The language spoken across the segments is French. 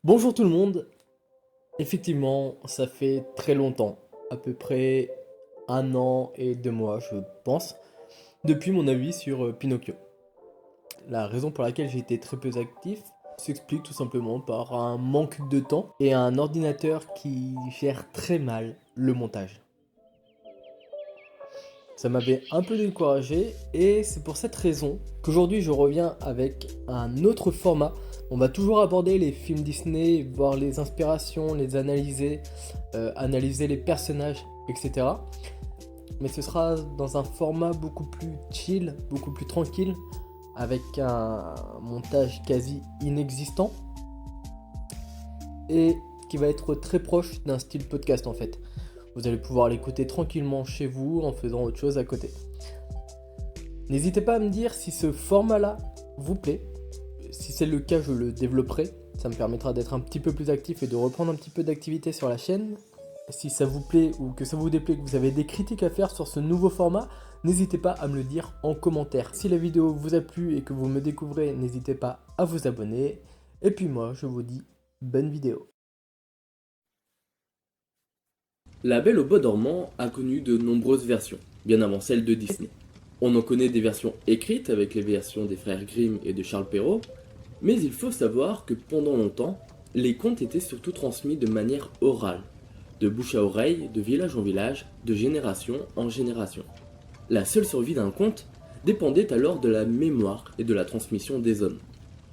Bonjour tout le monde. Effectivement, ça fait très longtemps, à peu près 1 an et 2 mois, je pense, depuis mon avis sur Pinocchio. La raison pour laquelle j'ai été très peu actif s'explique tout simplement par un manque de temps et un ordinateur qui gère très mal le montage. Ça m'avait un peu découragé et c'est pour cette raison qu'aujourd'hui je reviens avec un autre format. On va toujours aborder les films Disney, voir les inspirations, les analyser, analyser les personnages, etc. Mais ce sera dans un format beaucoup plus chill, beaucoup plus tranquille, avec un montage quasi inexistant et qui va être très proche d'un style podcast en fait. Vous allez pouvoir l'écouter tranquillement chez vous en faisant autre chose à côté. N'hésitez pas à me dire si ce format-là vous plaît. Si c'est le cas, je le développerai. Ça me permettra d'être un petit peu plus actif et de reprendre un petit peu d'activité sur la chaîne. Si ça vous plaît ou que ça vous déplaît, que vous avez des critiques à faire sur ce nouveau format, n'hésitez pas à me le dire en commentaire. Si la vidéo vous a plu et que vous me découvrez, n'hésitez pas à vous abonner. Et puis moi, je vous dis bonne vidéo. La Belle au bois dormant a connu de nombreuses versions, bien avant celle de Disney. On en connaît des versions écrites avec les versions des frères Grimm et de Charles Perrault, mais il faut savoir que pendant longtemps, les contes étaient surtout transmis de manière orale, de bouche à oreille, de village en village, de génération en génération. La seule survie d'un conte dépendait alors de la mémoire et de la transmission des hommes.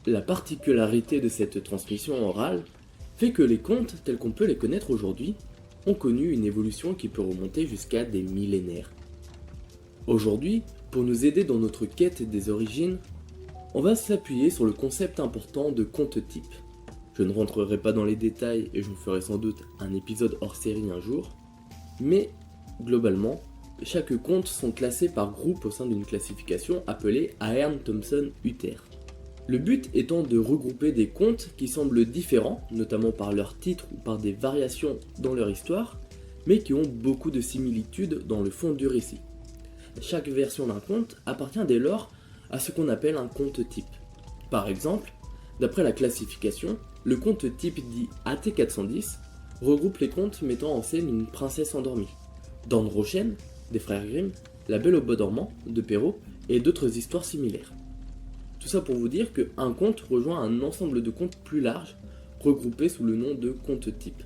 La particularité de cette transmission orale fait que les contes tels qu'on peut les connaître aujourd'hui ont connu une évolution qui peut remonter jusqu'à des millénaires. Aujourd'hui, pour nous aider dans notre quête des origines, on va s'appuyer sur le concept important de conte type. Je ne rentrerai pas dans les détails et je vous ferai sans doute un épisode hors série un jour, mais globalement, chaque conte sont classés par groupe au sein d'une classification appelée Ahearn Thompson Hutter. Le but étant de regrouper des contes qui semblent différents, notamment par leur titre ou par des variations dans leur histoire, mais qui ont beaucoup de similitudes dans le fond du récit. Chaque version d'un conte appartient dès lors à ce qu'on appelle un conte type. Par exemple, d'après la classification, le conte type dit AT410 regroupe les contes mettant en scène une princesse endormie. Dornröschen, des frères Grimm, La Belle au bois dormant, de Perrault, et d'autres histoires similaires. Tout ça pour vous dire qu'un conte rejoint un ensemble de contes plus large, regroupés sous le nom de conte type.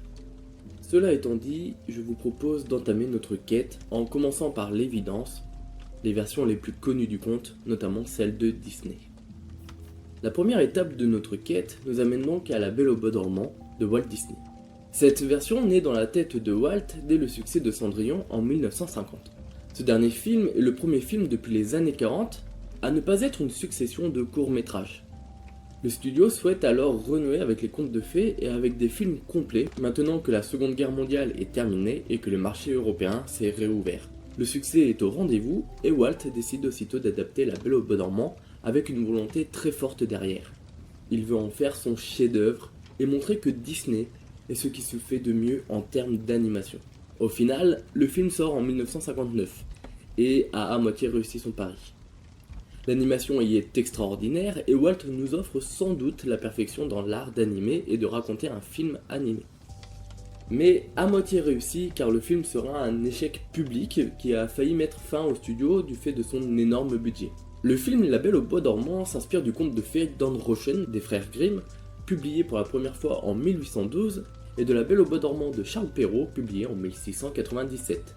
Cela étant dit, je vous propose d'entamer notre quête en commençant par l'évidence, les versions les plus connues du conte, notamment celles de Disney. La première étape de notre quête nous amène donc à La Belle au bois dormant de Walt Disney. Cette version naît dans la tête de Walt dès le succès de Cendrillon en 1950. Ce dernier film est le premier film depuis les années 40 à ne pas être une succession de courts-métrages. Le studio souhaite alors renouer avec les contes de fées et avec des films complets maintenant que la Seconde Guerre mondiale est terminée et que le marché européen s'est réouvert. Le succès est au rendez-vous et Walt décide aussitôt d'adapter La Belle au bois dormant avec une volonté très forte derrière. Il veut en faire son chef-d'œuvre et montrer que Disney est ce qui se fait de mieux en termes d'animation. Au final, le film sort en 1959 et a à moitié réussi son pari. L'animation y est extraordinaire et Walt nous offre sans doute la perfection dans l'art d'animer et de raconter un film animé. Mais à moitié réussi car le film sera un échec public qui a failli mettre fin au studio du fait de son énorme budget. Le film La Belle au bois dormant s'inspire du conte de fées Dornröschen des frères Grimm, publié pour la première fois en 1812, et de La Belle au bois dormant de Charles Perrault, publié en 1697.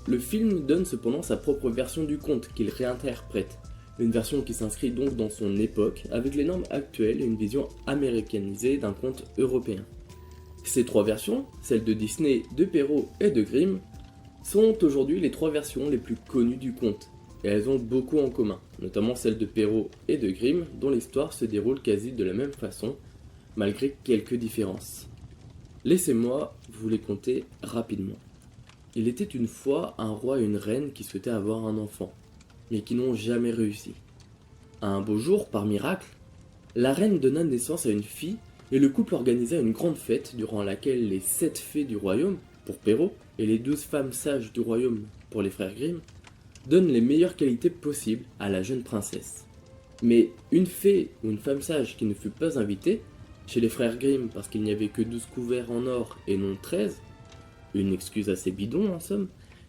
Le film donne cependant sa propre version du conte qu'il réinterprète, une version qui s'inscrit donc dans son époque, avec les normes actuelles et une vision américanisée d'un conte européen. Ces trois versions, celles de Disney, de Perrault et de Grimm, sont aujourd'hui les trois versions les plus connues du conte, et elles ont beaucoup en commun, notamment celle de Perrault et de Grimm, dont l'histoire se déroule quasi de la même façon, malgré quelques différences. Laissez-moi vous les conter rapidement. Il était une fois un roi et une reine qui souhaitaient avoir un enfant, mais qui n'ont jamais réussi. Un beau jour, par miracle, la reine donna naissance à une fille et le couple organisa une grande fête durant laquelle les 7 fées du royaume, pour Perrault, et les 12 femmes sages du royaume, pour les frères Grimm, donnent les meilleures qualités possibles à la jeune princesse. Mais une fée ou une femme sage qui ne fut pas invitée Chez les frères Grimm parce qu'il n'y avait que 12 couverts en or et non 13, une excuse assez bidon en somme,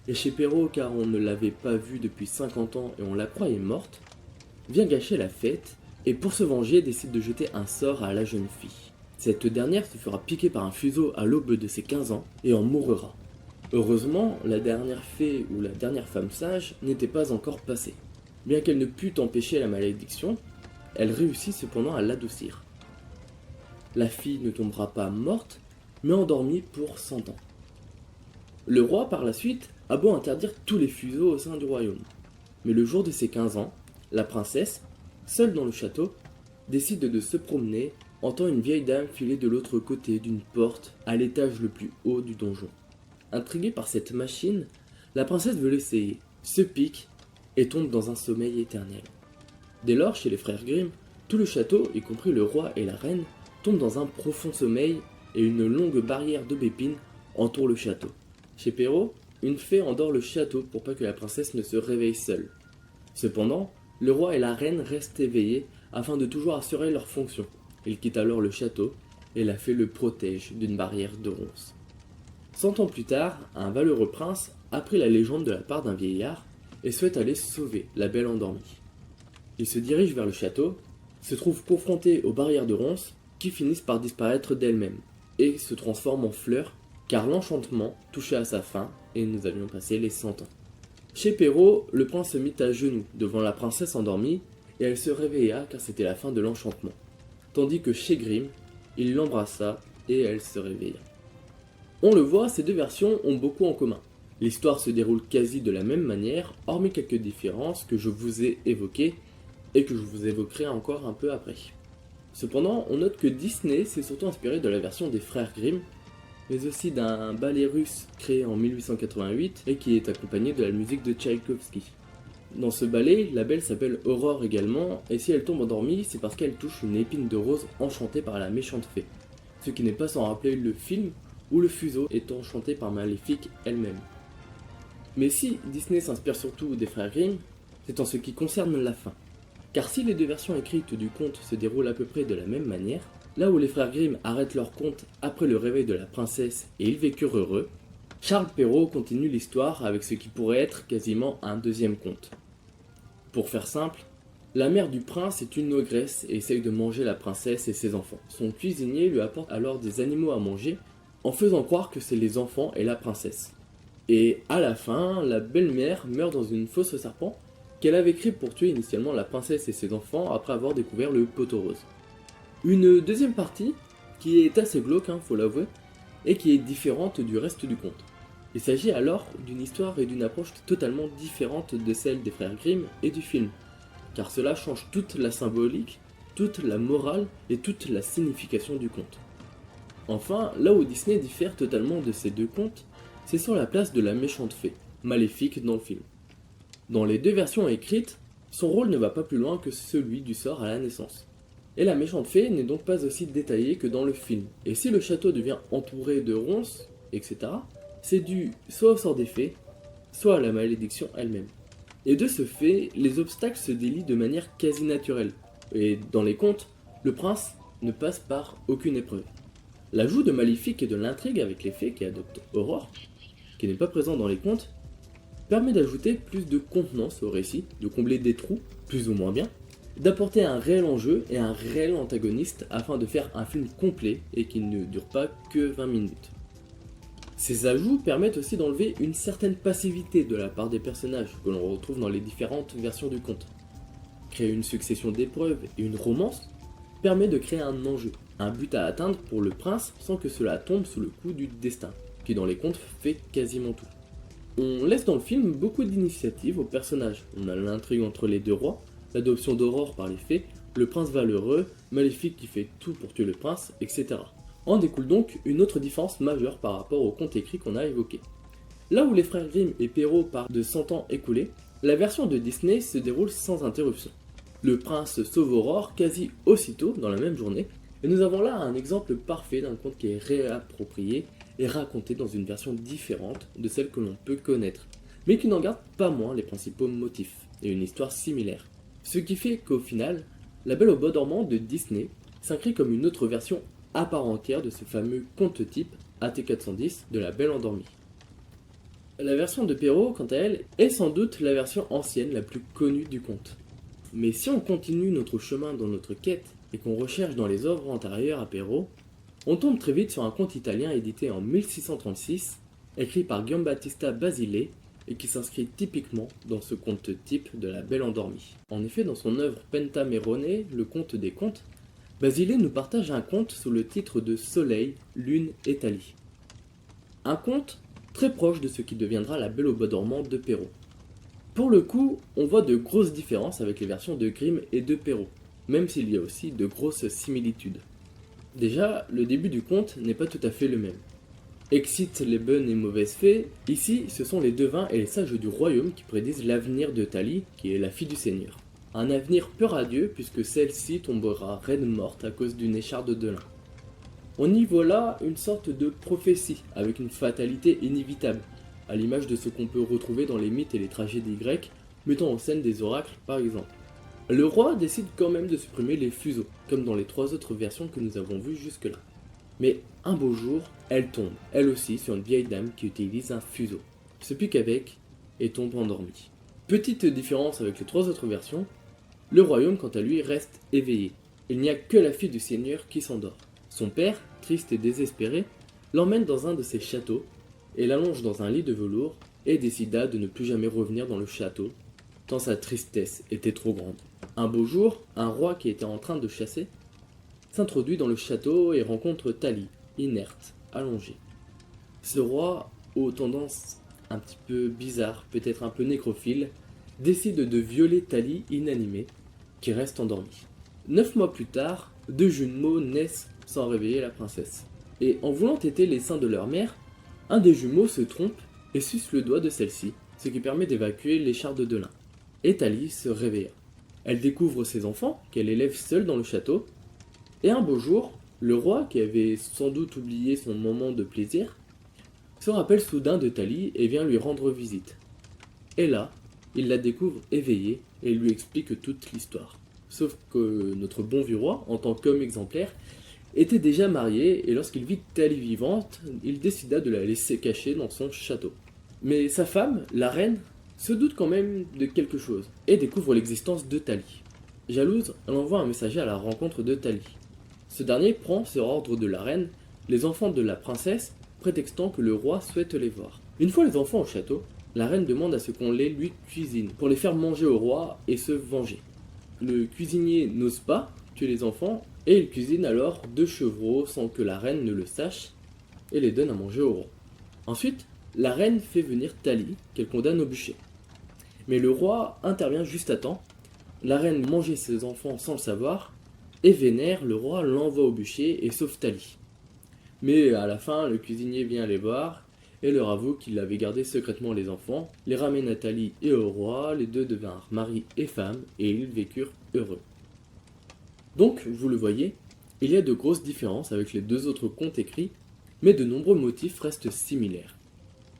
et chez Perrault car on ne l'avait pas vue depuis 50 ans et on la croyait morte, vient gâcher la fête et pour se venger décide de jeter un sort à la jeune fille. Cette dernière se fera piquer par un fuseau à l'aube de ses 15 ans et en mourra. Heureusement, la dernière fée ou la dernière femme sage n'était pas encore passée. Bien qu'elle ne pût empêcher la malédiction, elle réussit cependant à l'adoucir. La fille ne tombera pas morte, mais endormie pour 100 ans. Le roi, par la suite, a beau interdire tous les fuseaux au sein du royaume. Mais le jour de ses 15 ans, la princesse, seule dans le château, décide de se promener, entend une vieille dame filer de l'autre côté d'une porte à l'étage le plus haut du donjon. Intriguée par cette machine, la princesse veut l'essayer, se pique et tombe dans un sommeil éternel. Dès lors, chez les frères Grimm, tout le château, y compris le roi et la reine, tombe dans un profond sommeil et une longue barrière d'aubépines entoure le château. Chez Perrault, une fée endort le château pour pas que la princesse ne se réveille seule. Cependant, le roi et la reine restent éveillés afin de toujours assurer leur fonction. Ils quittent alors le château et la fée le protège d'une barrière de ronces. 100 ans plus tard, un valeureux prince apprit la légende de la part d'un vieillard et souhaite aller sauver la belle endormie. Il se dirige vers le château, se trouve confronté aux barrières de ronces qui finissent par disparaître d'elles-mêmes et se transforment en fleurs car l'enchantement touchait à sa fin et nous avions passé les 100 ans. Chez Perrault, le prince se mit à genoux devant la princesse endormie et elle se réveilla car c'était la fin de l'enchantement. Tandis que chez Grimm, il l'embrassa et elle se réveilla. On le voit, ces deux versions ont beaucoup en commun. L'histoire se déroule quasi de la même manière, hormis quelques différences que je vous ai évoquées et que je vous évoquerai encore un peu après. Cependant, on note que Disney s'est surtout inspiré de la version des frères Grimm, mais aussi d'un ballet russe créé en 1888 et qui est accompagné de la musique de Tchaïkovski. Dans ce ballet, la belle s'appelle Aurore également, et si elle tombe endormie, c'est parce qu'elle touche une épine de rose enchantée par la méchante fée. Ce qui n'est pas sans rappeler le film où le fuseau est enchanté par Maléfique elle-même. Mais si Disney s'inspire surtout des frères Grimm, c'est en ce qui concerne la fin. Car si les deux versions écrites du conte se déroulent à peu près de la même manière, là où les frères Grimm arrêtent leur conte après le réveil de la princesse et ils vécurent heureux, Charles Perrault continue l'histoire avec ce qui pourrait être quasiment un deuxième conte. Pour faire simple, la mère du prince est une ogresse et essaye de manger la princesse et ses enfants. Son cuisinier lui apporte alors des animaux à manger en faisant croire que c'est les enfants et la princesse. Et à la fin, la belle-mère meurt dans une fosse au serpent qu'elle avait créée pour tuer initialement la princesse et ses enfants après avoir découvert le poteau rose. Une deuxième partie, qui est assez glauque, faut l'avouer, et qui est différente du reste du conte. Il s'agit alors d'une histoire et d'une approche totalement différente de celle des frères Grimm et du film, car cela change toute la symbolique, toute la morale et toute la signification du conte. Enfin, là où Disney diffère totalement de ces deux contes, c'est sur la place de la méchante fée, Maléfique dans le film. Dans les deux versions écrites, son rôle ne va pas plus loin que celui du sort à la naissance. Et la méchante fée n'est donc pas aussi détaillée que dans le film. Et si le château devient entouré de ronces, etc., c'est dû soit au sort des fées, soit à la malédiction elle-même. Et de ce fait, les obstacles se délient de manière quasi naturelle. Et dans les contes, le prince ne passe par aucune épreuve. L'ajout de Maléfique et de l'intrigue avec les fées qui adoptent Aurore, qui n'est pas présent dans les contes, permet d'ajouter plus de contenance au récit, de combler des trous, plus ou moins bien, d'apporter un réel enjeu et un réel antagoniste afin de faire un film complet et qui ne dure pas que 20 minutes. Ces ajouts permettent aussi d'enlever une certaine passivité de la part des personnages que l'on retrouve dans les différentes versions du conte. Créer une succession d'épreuves et une romance permet de créer un enjeu, un but à atteindre pour le prince sans que cela tombe sous le coup du destin, qui dans les contes fait quasiment tout. On laisse dans le film beaucoup d'initiatives aux personnages. On a l'intrigue entre les deux rois, l'adoption d'Aurore par les fées, le prince valeureux, Maléfique qui fait tout pour tuer le prince, etc. En découle donc une autre différence majeure par rapport au conte écrit qu'on a évoqué. Là où les frères Grimm et Perrault parlent de 100 ans écoulés, la version de Disney se déroule sans interruption. Le prince sauve Aurore quasi aussitôt dans la même journée, et nous avons là un exemple parfait d'un conte qui est réapproprié et raconté dans une version différente de celle que l'on peut connaître, mais qui n'en garde pas moins les principaux motifs et une histoire similaire. Ce qui fait qu'au final, La Belle au Bois dormant de Disney s'inscrit comme une autre version à part entière de ce fameux conte type AT410 de La Belle Endormie. La version de Perrault, quant à elle, est sans doute la version ancienne la plus connue du conte. Mais si on continue notre chemin dans notre quête et qu'on recherche dans les œuvres antérieures à Perrault, on tombe très vite sur un conte italien édité en 1636, écrit par Giambattista Basile et qui s'inscrit typiquement dans ce conte type de La Belle Endormie. En effet, dans son œuvre Pentamerone, le conte des contes, Basile nous partage un conte sous le titre de Soleil, Lune et Thalie. Un conte très proche de ce qui deviendra La Belle au bois dormant de Perrault. Pour le coup, on voit de grosses différences avec les versions de Grimm et de Perrault, même s'il y a aussi de grosses similitudes. Déjà, le début du conte n'est pas tout à fait le même. Excite les bonnes et mauvaises fées, ici ce sont les devins et les sages du royaume qui prédisent l'avenir de Thalie, qui est la fille du seigneur. Un avenir peu radieux puisque celle-ci tombera reine morte à cause d'une écharde de lin. On y voit là une sorte de prophétie, avec une fatalité inévitable, à l'image de ce qu'on peut retrouver dans les mythes et les tragédies grecques, mettant en scène des oracles par exemple. Le roi décide quand même de supprimer les fuseaux, comme dans les 3 autres versions que nous avons vues jusque-là. Mais un beau jour, elle tombe, elle aussi, sur une vieille dame qui utilise un fuseau, se pique avec et tombe endormie. Petite différence avec les 3 autres versions, le royaume quant à lui reste éveillé. Il n'y a que la fille du seigneur qui s'endort. Son père, triste et désespéré, l'emmène dans un de ses châteaux et l'allonge dans un lit de velours et décida de ne plus jamais revenir dans le château, tant sa tristesse était trop grande. Un beau jour, un roi qui était en train de chasser s'introduit dans le château et rencontre Thalie, inerte, allongée. Ce roi, aux tendances un petit peu bizarres, peut-être un peu nécrophile, décide de violer Thalie inanimée, qui reste endormie. 9 mois plus tard, 2 jumeaux naissent sans réveiller la princesse. Et en voulant téter les seins de leur mère, un des jumeaux se trompe et suce le doigt de celle-ci, ce qui permet d'évacuer l'écharde de lin. Et Thalie se réveilla. Elle découvre ses enfants, qu'elle élève seule dans le château, et un beau jour, le roi, qui avait sans doute oublié son moment de plaisir, se rappelle soudain de Thalie et vient lui rendre visite. Et là, il la découvre éveillée et lui explique toute l'histoire. Sauf que notre bon vieux roi, en tant qu'homme exemplaire, était déjà marié et lorsqu'il vit Thalie vivante, il décida de la laisser cacher dans son château. Mais sa femme, la reine, se doute quand même de quelque chose et découvre l'existence de Thalie. Jalouse, elle envoie un messager à la rencontre de Thalie. Ce dernier prend sur ordre de la reine les enfants de la princesse, prétextant que le roi souhaite les voir. Une fois les enfants au château, la reine demande à ce qu'on les lui cuisine pour les faire manger au roi et se venger. Le cuisinier n'ose pas tuer les enfants et il cuisine alors 2 chevreaux sans que la reine ne le sache et les donne à manger au roi. Ensuite, la reine fait venir Thalie qu'elle condamne au bûcher. Mais le roi intervient juste à temps. La reine mangeait ses enfants sans le savoir et vénère, le roi l'envoie au bûcher et sauve Thalie. Mais à la fin, le cuisinier vient les voir et leur avoue qu'il avait gardé secrètement les enfants, les ramène à Thalie et au roi, les deux devinrent mari et femme et ils vécurent heureux. Donc, vous le voyez, il y a de grosses différences avec les 2 autres contes écrits, mais de nombreux motifs restent similaires.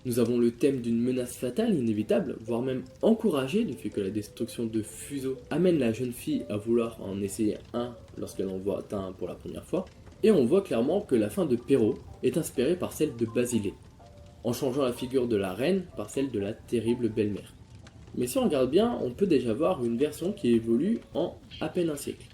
Nous avons le thème d'une menace fatale inévitable, voire même encouragée du fait que la destruction de fuseaux amène la jeune fille à vouloir en essayer un lorsqu'elle en voit un pour la première fois. Et on voit clairement que la fin de Perrault est inspirée par celle de Basile, en changeant la figure de la reine par celle de la terrible belle-mère. Mais si on regarde bien, on peut déjà voir une version qui évolue en à peine un siècle.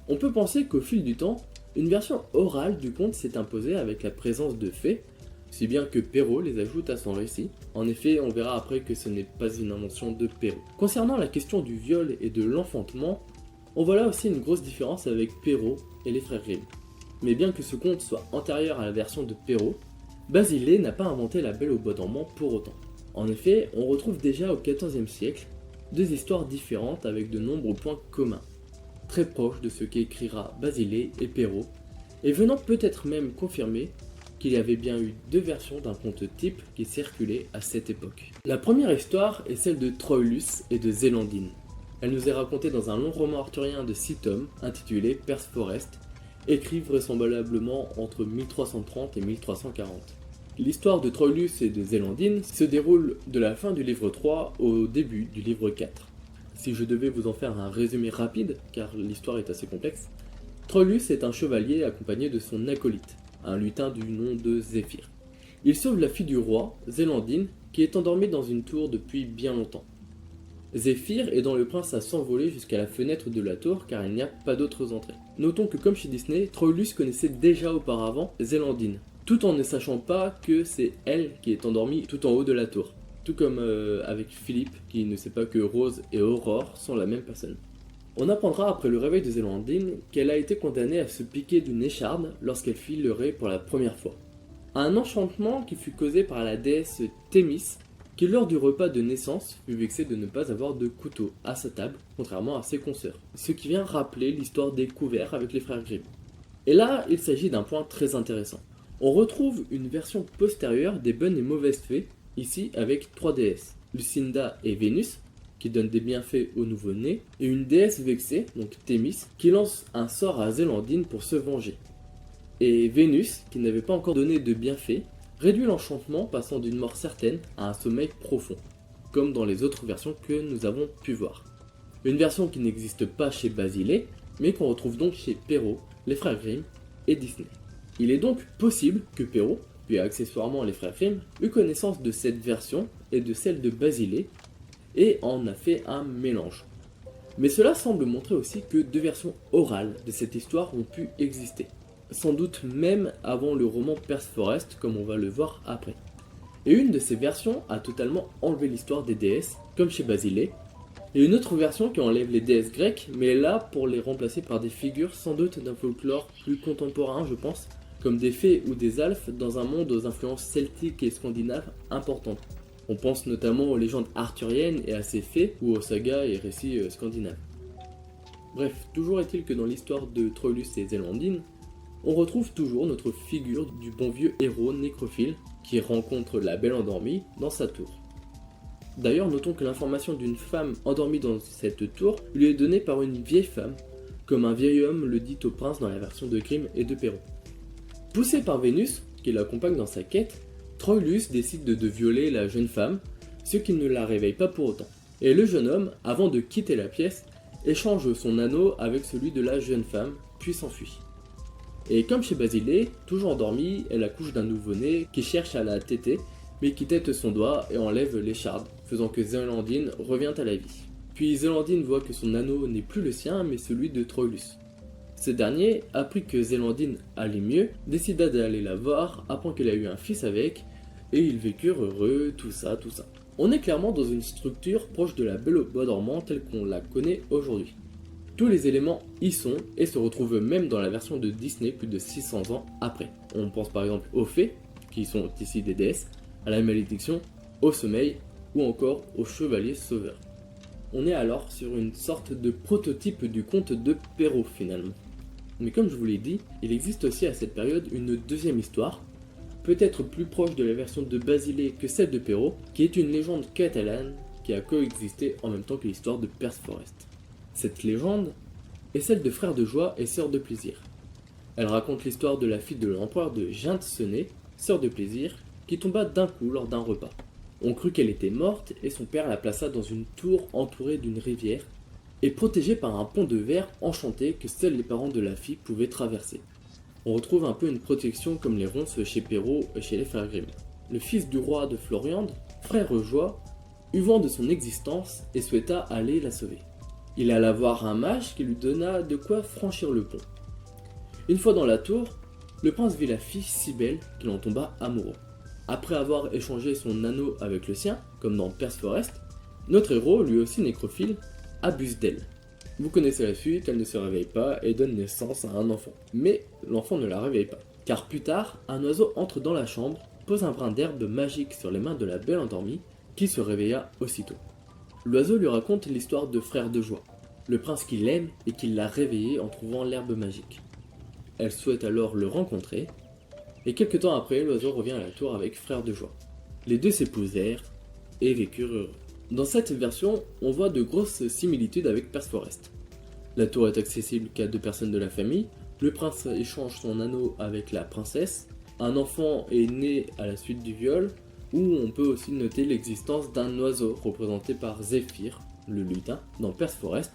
On peut penser qu'au fil du temps, une version orale du conte s'est imposée avec la présence de fées, si bien que Perrault les ajoute à son récit. En effet, on verra après que ce n'est pas une invention de Perrault. Concernant la question du viol et de l'enfantement, on voit là aussi une grosse différence avec Perrault et les frères Grimm. Mais bien que ce conte soit antérieur à la version de Perrault, Basile n'a pas inventé la Belle au bois dormant pour autant. En effet, on retrouve déjà au XIVe siècle 2 histoires différentes avec de nombreux points communs, très proches de ce qu'écrira Basile et Perrault, et venant peut-être même confirmer qu'il y avait bien eu 2 versions d'un conte type qui circulaient à cette époque. La première histoire est celle de Troilus et de Zélandine. Elle nous est racontée dans un long roman arthurien de 6 tomes intitulé Perceforest, écrit vraisemblablement entre 1330 et 1340. L'histoire de Troilus et de Zélandine se déroule de la fin du livre 3 au début du livre 4. Si je devais vous en faire un résumé rapide, car l'histoire est assez complexe, Troilus est un chevalier accompagné de son acolyte, un lutin du nom de Zéphyr. Il sauve la fille du roi, Zélandine, qui est endormie dans une tour depuis bien longtemps. Zéphyr aidant le prince à s'envoler jusqu'à la fenêtre de la tour car il n'y a pas d'autres entrées. Notons que comme chez Disney, Troilus connaissait déjà auparavant Zélandine, tout en ne sachant pas que c'est elle qui est endormie tout en haut de la tour. Tout comme avec Philippe qui ne sait pas que Rose et Aurore sont la même personne. On apprendra après le réveil de Zélandine qu'elle a été condamnée à se piquer d'une écharde lorsqu'elle fit le ré pour la première fois. Un enchantement qui fut causé par la déesse Thémis, qui lors du repas de naissance fut vexée de ne pas avoir de couteau à sa table, contrairement à ses consoeurs. Ce qui vient rappeler l'histoire des couverts avec les frères Grimm. Et là, il s'agit d'un point très intéressant. On retrouve une version postérieure des bonnes et mauvaises fées, ici avec 3 déesses, Lucinda et Vénus, qui donne des bienfaits au nouveau-né, et une déesse vexée, donc Thémis, qui lance un sort à Zélandine pour se venger. Et Vénus, qui n'avait pas encore donné de bienfaits, réduit l'enchantement passant d'une mort certaine à un sommeil profond, comme dans les autres versions que nous avons pu voir. Une version qui n'existe pas chez Basile, mais qu'on retrouve donc chez Perrault, les frères Grimm et Disney. Il est donc possible que Perrault, puis accessoirement les frères Grimm, eut connaissance de cette version et de celle de Basile, et en a fait un mélange. Mais cela semble montrer aussi que 2 versions orales de cette histoire ont pu exister, sans doute même avant le roman Perceforest comme on va le voir après. Et une de ces versions a totalement enlevé l'histoire des déesses, comme chez Basile, et une autre version qui enlève les déesses grecques, mais est là pour les remplacer par des figures sans doute d'un folklore plus contemporain je pense, comme des fées ou des elfes dans un monde aux influences celtiques et scandinaves importantes. On pense notamment aux légendes arthuriennes et à ces fées ou aux sagas et récits scandinaves. Bref, toujours est-il que dans l'histoire de Troilus et Zélandine, on retrouve toujours notre figure du bon vieux héros nécrophile qui rencontre la belle endormie dans sa tour. D'ailleurs, notons que l'information d'une femme endormie dans cette tour lui est donnée par une vieille femme, comme un vieil homme le dit au prince dans la version de Grimm et de Perrault. Poussé par Vénus, qui l'accompagne dans sa quête, Troilus décide de violer la jeune femme, ce qui ne la réveille pas pour autant. Et le jeune homme, avant de quitter la pièce, échange son anneau avec celui de la jeune femme, puis s'enfuit. Et comme chez Basile, toujours endormie, elle accouche d'un nouveau-né qui cherche à la téter, mais qui tète son doigt et enlève l'écharde, faisant que Zélandine revient à la vie. Puis Zélandine voit que son anneau n'est plus le sien, mais celui de Troilus. Ce dernier apprit que Zélandine allait mieux, décida d'aller la voir, apprend qu'elle a eu un fils avec, et ils vécurent heureux, tout ça. On est clairement dans une structure proche de la Belle au bois dormant telle qu'on la connaît aujourd'hui. Tous les éléments y sont et se retrouvent même dans la version de Disney plus de 600 ans après. On pense par exemple aux fées, qui sont ici des déesses, à la malédiction, au sommeil ou encore aux chevaliers sauveurs. On est alors sur une sorte de prototype du conte de Perrault finalement. Mais comme je vous l'ai dit, il existe aussi à cette période une deuxième histoire, peut-être plus proche de la version de Basile que celle de Perrault, qui est une légende catalane qui a coexisté en même temps que l'histoire de Perceforest. Cette légende est celle de frères de joie et sœurs de plaisir. Elle raconte l'histoire de la fille de l'empereur de Gintsené, sœur de plaisir, qui tomba d'un coup lors d'un repas. On crut qu'elle était morte et son père la plaça dans une tour entourée d'une rivière et protégée par un pont de verre enchanté que seuls les parents de la fille pouvaient traverser. On retrouve un peu une protection comme les ronces chez Perrault et chez les frères Grimm. Le fils du roi de Floriande, frère Joie, eut vent de son existence et souhaita aller la sauver. Il alla voir un mage qui lui donna de quoi franchir le pont. Une fois dans la tour, le prince vit la fille si belle qu'il en tomba amoureux. Après avoir échangé son anneau avec le sien, comme dans Perceforest, notre héros, lui aussi nécrophile, abuse d'elle. Vous connaissez la suite, elle ne se réveille pas et donne naissance à un enfant. Mais l'enfant ne la réveille pas, car plus tard, un oiseau entre dans la chambre, pose un brin d'herbe magique sur les mains de la belle endormie, qui se réveilla aussitôt. L'oiseau lui raconte l'histoire de Frère de Joie, le prince qu'il aime et qui l'a réveillé en trouvant l'herbe magique. Elle souhaite alors le rencontrer, et quelque temps après, l'oiseau revient à la tour avec Frère de Joie. Les deux s'épousèrent et vécurent heureux. Dans cette version, on voit de grosses similitudes avec Perceforest. La tour est accessible qu'à 2 personnes de la famille, le prince échange son anneau avec la princesse, un enfant est né à la suite du viol, où on peut aussi noter l'existence d'un oiseau représenté par Zéphyr, le lutin, dans Perceforest,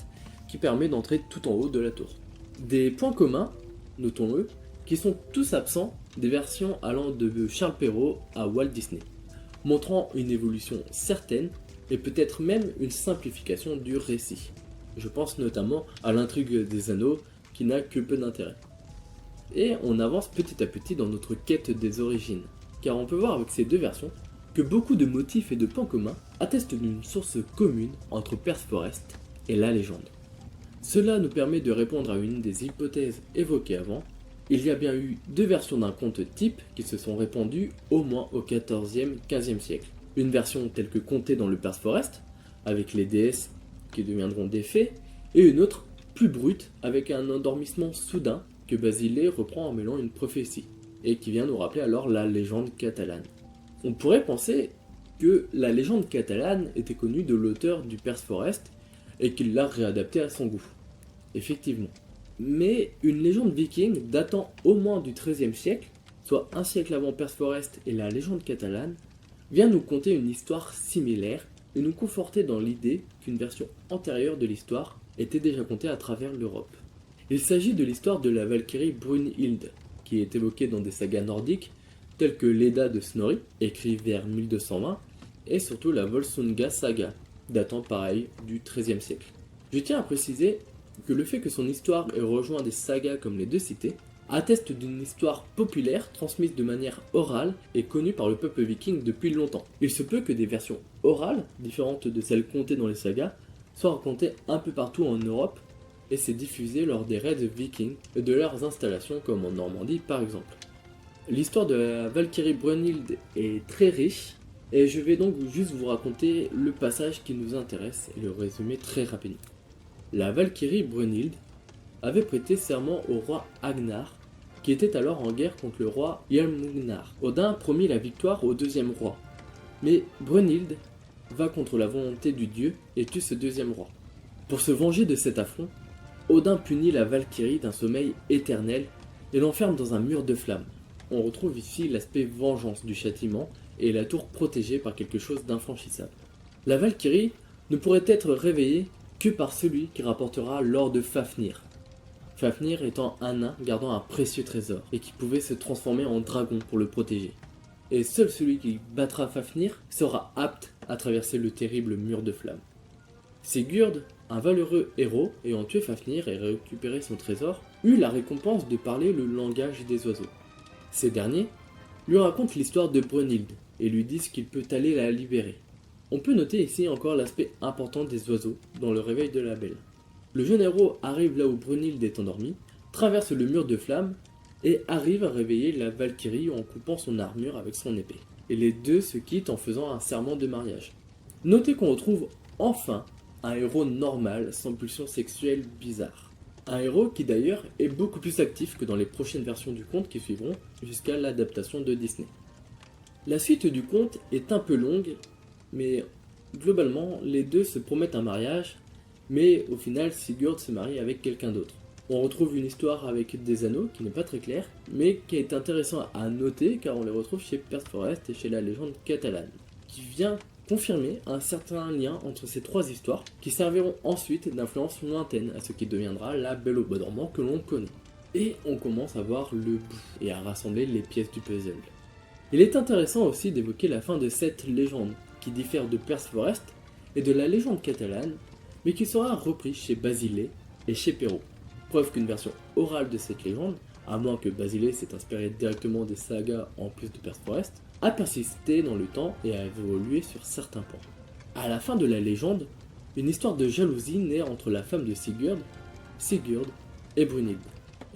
qui permet d'entrer tout en haut de la tour. Des points communs, notons-le, qui sont tous absents des versions allant de Charles Perrault à Walt Disney, montrant une évolution certaine et peut-être même une simplification du récit. Je pense notamment à l'intrigue des anneaux qui n'a que peu d'intérêt. Et on avance petit à petit dans notre quête des origines, car on peut voir avec ces deux versions que beaucoup de motifs et de points communs attestent d'une source commune entre Perceforest et la légende. Cela nous permet de répondre à une des hypothèses évoquées avant. Il y a bien eu deux versions d'un conte type qui se sont répandues au moins au XIVe, XVe siècle. Une version telle que contée dans le Perceforest, avec les déesses qui deviendront des fées, et une autre plus brute avec un endormissement soudain que Basile reprend en mêlant une prophétie, et qui vient nous rappeler alors la légende catalane. On pourrait penser que la légende catalane était connue de l'auteur du Perceforest et qu'il l'a réadaptée à son goût. Effectivement. Mais une légende viking datant au moins du XIIIe siècle, soit un siècle avant Perceforest et la légende catalane, vient nous conter une histoire similaire et nous conforter dans l'idée qu'une version antérieure de l'histoire était déjà contée à travers l'Europe. Il s'agit de l'histoire de la Valkyrie Brunhilde, qui est évoquée dans des sagas nordiques telles que l'Edda de Snorri, écrit vers 1220, et surtout la Volsunga saga, datant pareil du XIIIe siècle. Je tiens à préciser que le fait que son histoire ait rejoint des sagas comme les deux cités atteste d'une histoire populaire transmise de manière orale et connue par le peuple viking depuis longtemps. Il se peut que des versions orales, différentes de celles contées dans les sagas, soient racontées un peu partout en Europe et s'est diffusé lors des raids vikings et de leurs installations comme en Normandie par exemple. L'histoire de la Valkyrie Brunhilde est très riche et je vais donc juste vous raconter le passage qui nous intéresse et le résumer très rapidement. La Valkyrie Brunhilde avait prêté serment au roi Agnar, qui était alors en guerre contre le roi Jarlmugnar. Odin promit la victoire au deuxième roi, mais Brunhilde va contre la volonté du dieu et tue ce deuxième roi. Pour se venger de cet affront, Odin punit la Valkyrie d'un sommeil éternel et l'enferme dans un mur de flammes. On retrouve ici l'aspect vengeance du châtiment et la tour protégée par quelque chose d'infranchissable. La Valkyrie ne pourrait être réveillée que par celui qui rapportera l'or de Fafnir. Fafnir étant un nain gardant un précieux trésor et qui pouvait se transformer en dragon pour le protéger. Et seul celui qui battra Fafnir sera apte à traverser le terrible mur de flammes. Sigurd, un valeureux héros ayant tué Fafnir et récupéré son trésor, eut la récompense de parler le langage des oiseaux. Ces derniers lui racontent l'histoire de Brunhilde et lui disent qu'il peut aller la libérer. On peut noter ici encore l'aspect important des oiseaux dans le réveil de la belle. Le jeune héros arrive là où Brunhilde est endormie, traverse le mur de flammes et arrive à réveiller la Valkyrie en coupant son armure avec son épée. Et les deux se quittent en faisant un serment de mariage. Notez qu'on retrouve enfin un héros normal sans pulsion sexuelle bizarre. Un héros qui d'ailleurs est beaucoup plus actif que dans les prochaines versions du conte qui suivront jusqu'à l'adaptation de Disney. La suite du conte est un peu longue, mais globalement les deux se promettent un mariage, mais au final Sigurd se marie avec quelqu'un d'autre. On retrouve une histoire avec des anneaux qui n'est pas très claire, mais qui est intéressant à noter car on les retrouve chez Perceforest et chez la légende catalane, qui vient confirmer un certain lien entre ces trois histoires qui serviront ensuite d'influence lointaine à ce qui deviendra la Belle au bois dormant que l'on connaît. Et on commence à voir le bout et à rassembler les pièces du puzzle. Il est intéressant aussi d'évoquer la fin de cette légende qui diffère de Perceforest et de la légende catalane, mais qui sera reprise chez Basile et chez Perrault. Preuve qu'une version orale de cette légende, à moins que Basile s'est inspiré directement des sagas en plus de Perceforest, a persisté dans le temps et a évolué sur certains points. À la fin de la légende, une histoire de jalousie naît entre la femme de Sigurd et Brunhilde.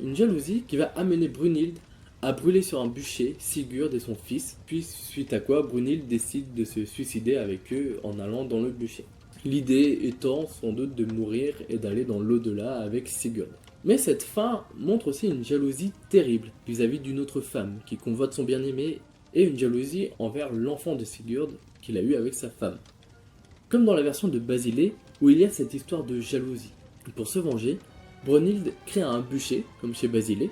Une jalousie qui va amener Brunhilde à brûler sur un bûcher Sigurd et son fils, puis suite à quoi Brunhilde décide de se suicider avec eux en allant dans le bûcher. L'idée étant sans doute de mourir et d'aller dans l'au-delà avec Sigurd. Mais cette fin montre aussi une jalousie terrible vis-à-vis d'une autre femme qui convoite son bien-aimé et une jalousie envers l'enfant de Sigurd qu'il a eu avec sa femme. Comme dans la version de Basile où il y a cette histoire de jalousie. Pour se venger, Brunhilde crée un bûcher, comme chez Basile,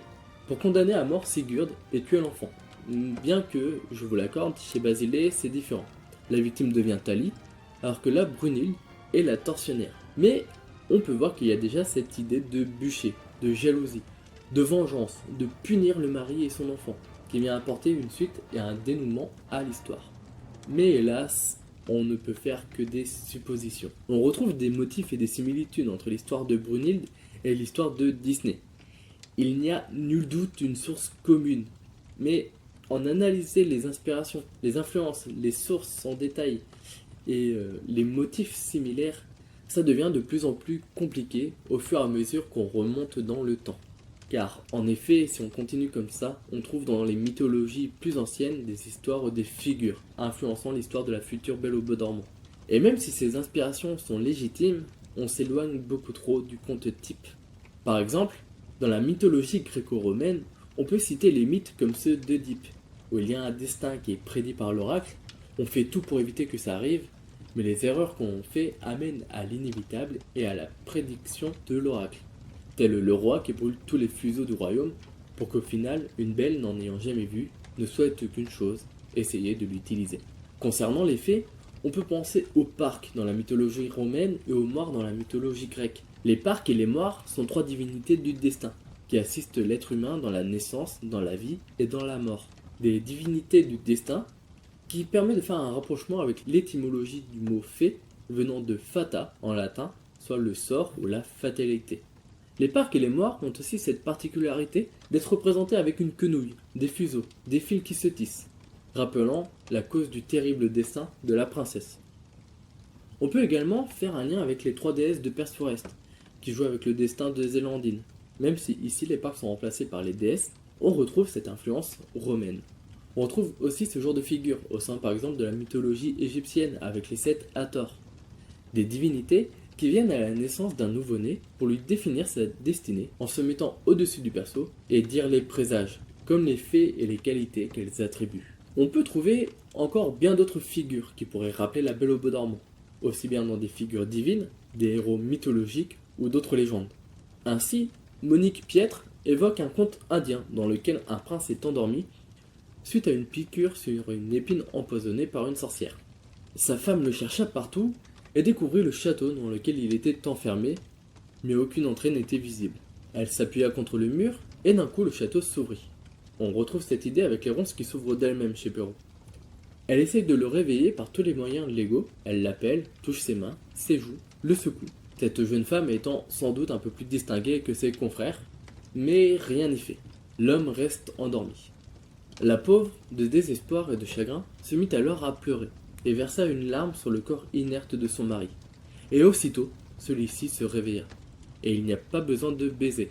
pour condamner à mort Sigurd et tuer l'enfant. Bien que, je vous l'accorde, chez Basile c'est différent. La victime devient Tali, alors que là Brunhilde est la tortionnaire. Mais on peut voir qu'il y a déjà cette idée de bûcher, de jalousie, de vengeance, de punir le mari et son enfant, qui vient apporter une suite et un dénouement à l'histoire. Mais hélas, on ne peut faire que des suppositions. On retrouve des motifs et des similitudes entre l'histoire de Brunhilde et l'histoire de Disney. Il n'y a nul doute une source commune, mais en analyser les inspirations, les influences, les sources en détail et les motifs similaires, ça devient de plus en plus compliqué au fur et à mesure qu'on remonte dans le temps. Car en effet, si on continue comme ça, on trouve dans les mythologies plus anciennes des histoires ou des figures influençant l'histoire de la future Belle au bois dormant. Et même si ces inspirations sont légitimes, on s'éloigne beaucoup trop du conte type. Par exemple, dans la mythologie gréco-romaine, on peut citer les mythes comme ceux d'Œdipe, où il y a un destin qui est prédit par l'oracle, on fait tout pour éviter que ça arrive, mais les erreurs qu'on fait amènent à l'inévitable et à la prédiction de l'oracle. Tel le roi qui brûle tous les fuseaux du royaume, pour qu'au final, une belle n'en ayant jamais vu, ne souhaite qu'une chose, essayer de l'utiliser. Concernant les fées, on peut penser aux parques dans la mythologie romaine et aux morts dans la mythologie grecque. Les parques et les morts sont trois divinités du destin, qui assistent l'être humain dans la naissance, dans la vie et dans la mort. Des divinités du destin, qui permet de faire un rapprochement avec l'étymologie du mot fée, venant de fata en latin, soit le sort ou la fatalité. Les parcs et les morts ont aussi cette particularité d'être représentés avec une quenouille, des fuseaux, des fils qui se tissent, rappelant la cause du terrible destin de la princesse. On peut également faire un lien avec les trois déesses de Perceforest, qui jouent avec le destin de Zélandine. Même si ici les parcs sont remplacés par les déesses, on retrouve cette influence romaine. On retrouve aussi ce genre de figures au sein par exemple de la mythologie égyptienne avec les 7 Hathor, des divinités qui viennent à la naissance d'un nouveau-né pour lui définir sa destinée en se mettant au-dessus du berceau et dire les présages, comme les faits et les qualités qu'elles attribuent. On peut trouver encore bien d'autres figures qui pourraient rappeler la Belle au bois dormant, aussi bien dans des figures divines, des héros mythologiques ou d'autres légendes. Ainsi, Monique Piètre évoque un conte indien dans lequel un prince est endormi suite à une piqûre sur une épine empoisonnée par une sorcière. Sa femme le chercha partout et découvrit le château dans lequel il était enfermé, mais aucune entrée n'était visible. Elle s'appuya contre le mur et d'un coup le château s'ouvrit. On retrouve cette idée avec les ronces qui s'ouvrent d'elles-mêmes chez Perrault. Elle essaye de le réveiller par tous les moyens légaux, elle l'appelle, touche ses mains, ses joues, le secoue. Cette jeune femme étant sans doute un peu plus distinguée que ses confrères, mais rien n'y fait. L'homme reste endormi. La pauvre, de désespoir et de chagrin, se mit alors à pleurer et versa une larme sur le corps inerte de son mari. Et aussitôt, celui-ci se réveilla. Et il n'y a pas besoin de baiser.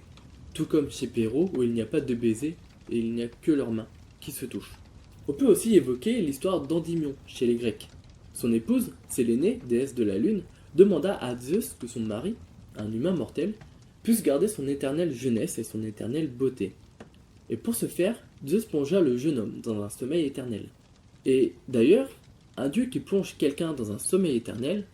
Tout comme chez Perrault où il n'y a pas de baiser et il n'y a que leurs mains qui se touchent. On peut aussi évoquer l'histoire d'Endymion chez les Grecs. Son épouse, Sélénée, déesse de la lune, demanda à Zeus que son mari, un humain mortel, puisse garder son éternelle jeunesse et son éternelle beauté. Et pour ce faire, Zeus plongea le jeune homme dans un sommeil éternel. Et d'ailleurs, un dieu qui plonge quelqu'un dans un sommeil éternel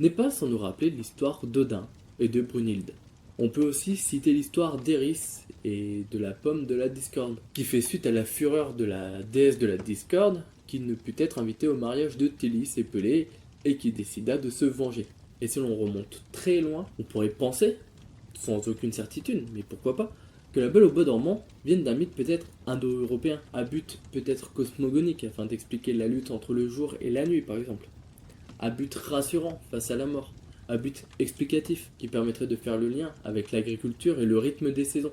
n'est pas sans nous rappeler l'histoire d'Odin et de Brunhilde. On peut aussi citer l'histoire d'Eris et de la pomme de la discorde, qui fait suite à la fureur de la déesse de la discorde, qui ne put être invitée au mariage de Télis et Pelée, et qui décida de se venger. Et si l'on remonte très loin, on pourrait penser, sans aucune certitude, mais pourquoi pas, que la Belle au bois dormant vienne d'un mythe peut-être indo-européen, à but peut-être cosmogonique, afin d'expliquer la lutte entre le jour et la nuit par exemple, à but rassurant face à la mort, à but explicatif qui permettrait de faire le lien avec l'agriculture et le rythme des saisons,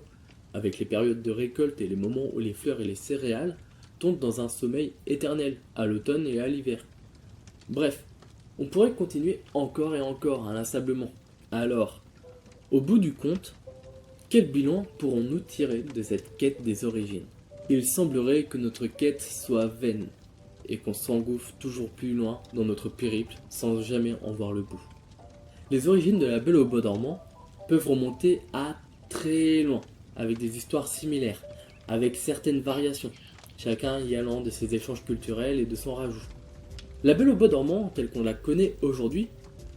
avec les périodes de récolte et les moments où les fleurs et les céréales tombent dans un sommeil éternel, à l'automne et à l'hiver. Bref, on pourrait continuer encore et encore inlassablement. Alors, au bout du compte, quel bilan pourrons-nous tirer de cette quête des origines ? Il semblerait que notre quête soit vaine, et qu'on s'engouffre toujours plus loin dans notre périple sans jamais en voir le bout. Les origines de la Belle au bois dormant peuvent remonter à très loin, avec des histoires similaires, avec certaines variations, chacun y allant de ses échanges culturels et de son rajout. La Belle au bois dormant, telle qu'on la connaît aujourd'hui,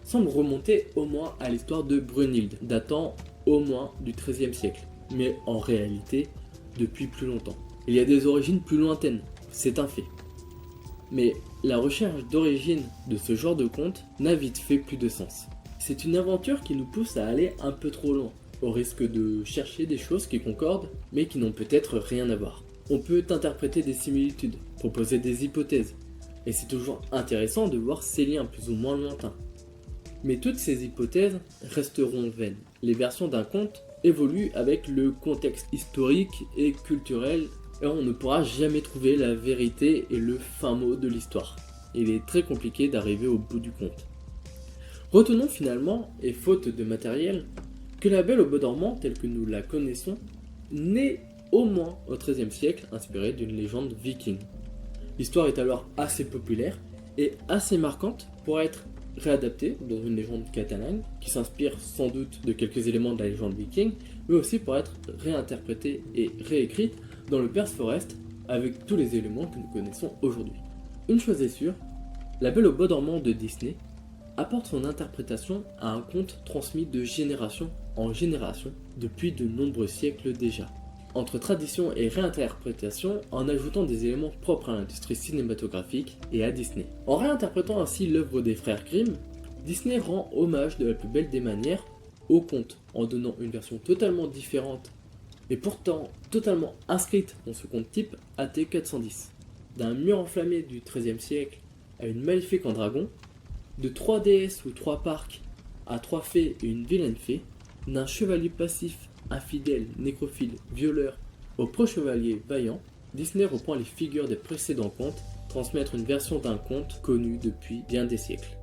semble remonter au moins à l'histoire de Brunhilde, datant au moins du XIIIe siècle, mais en réalité, depuis plus longtemps. Il y a des origines plus lointaines, c'est un fait. Mais la recherche d'origine de ce genre de conte n'a vite fait plus de sens. C'est une aventure qui nous pousse à aller un peu trop loin, au risque de chercher des choses qui concordent, mais qui n'ont peut-être rien à voir. On peut interpréter des similitudes, proposer des hypothèses, et c'est toujours intéressant de voir ces liens plus ou moins lointains. Mais toutes ces hypothèses resteront vaines. Les versions d'un conte évoluent avec le contexte historique et culturel, et on ne pourra jamais trouver la vérité et le fin mot de l'histoire. Il est très compliqué d'arriver au bout du conte. Retenons finalement, et faute de matériel, que la Belle au bois dormant telle que nous la connaissons naît au moins au XIIIe siècle, inspirée d'une légende viking. L'histoire est alors assez populaire et assez marquante pour être réadaptée dans une légende catalane qui s'inspire sans doute de quelques éléments de la légende viking, mais aussi pour être réinterprétée et réécrite dans le Perse-Forest avec tous les éléments que nous connaissons aujourd'hui. Une chose est sûre, La Belle au bois dormant de Disney apporte son interprétation à un conte transmis de génération en génération depuis de nombreux siècles déjà. Entre tradition et réinterprétation en ajoutant des éléments propres à l'industrie cinématographique et à Disney. En réinterprétant ainsi l'œuvre des frères Grimm, Disney rend hommage de la plus belle des manières au conte en donnant une version totalement différente mais pourtant totalement inscrite dans ce conte type AT410. D'un mur enflammé du XIIIe siècle à une maléfique en dragon, de 3 déesses ou 3 parcs à 3 fées et une vilaine fée, d'un chevalier passif, infidèle, nécrophile, violeur au pro-chevalier vaillant, Disney reprend les figures des précédents contes, transmettre une version d'un conte connu depuis bien des siècles.